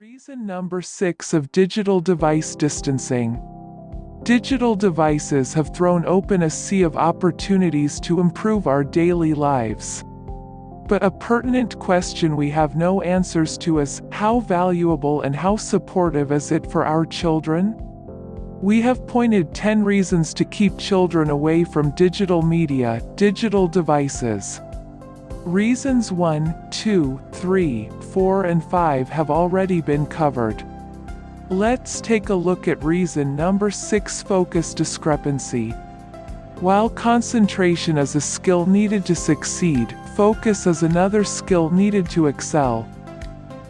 Reason number 6 of digital device distancing. Digital devices have thrown open a sea of opportunities to improve our daily lives. But a pertinent question we have no answers to is, how valuable and how supportive is it for our children? We have pointed 10 reasons to keep children away from digital media, digital devices. Reasons 1, 2, 3, 4 and 5 have already been covered. Let's take a look at reason number 6, focus discrepancy. While concentration is a skill needed to succeed, focus is another skill needed to excel.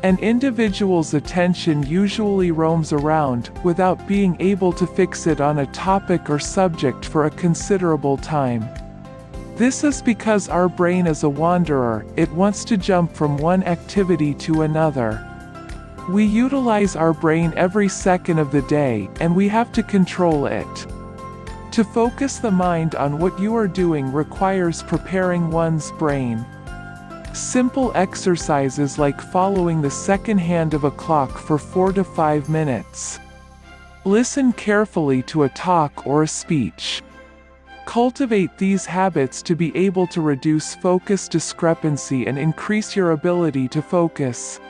An individual's attention usually roams around, without being able to fix it on a topic or subject for a considerable time. This is because our brain is a wanderer, it wants to jump from one activity to another. We utilize our brain every second of the day, and we have to control it. To focus the mind on what you are doing requires preparing one's brain. Simple exercises like following the second hand of a clock for 4 to 5 minutes. Listen carefully to a talk or a speech. Cultivate these habits to be able to reduce focus discrepancy and increase your ability to focus.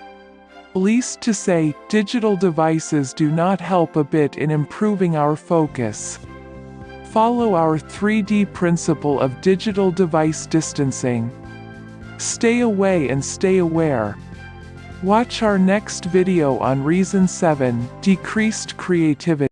Least to say, digital devices do not help a bit in improving our focus. Follow our 3D principle of digital device distancing. Stay away and stay aware. Watch our next video on Reason 7, decreased creativity.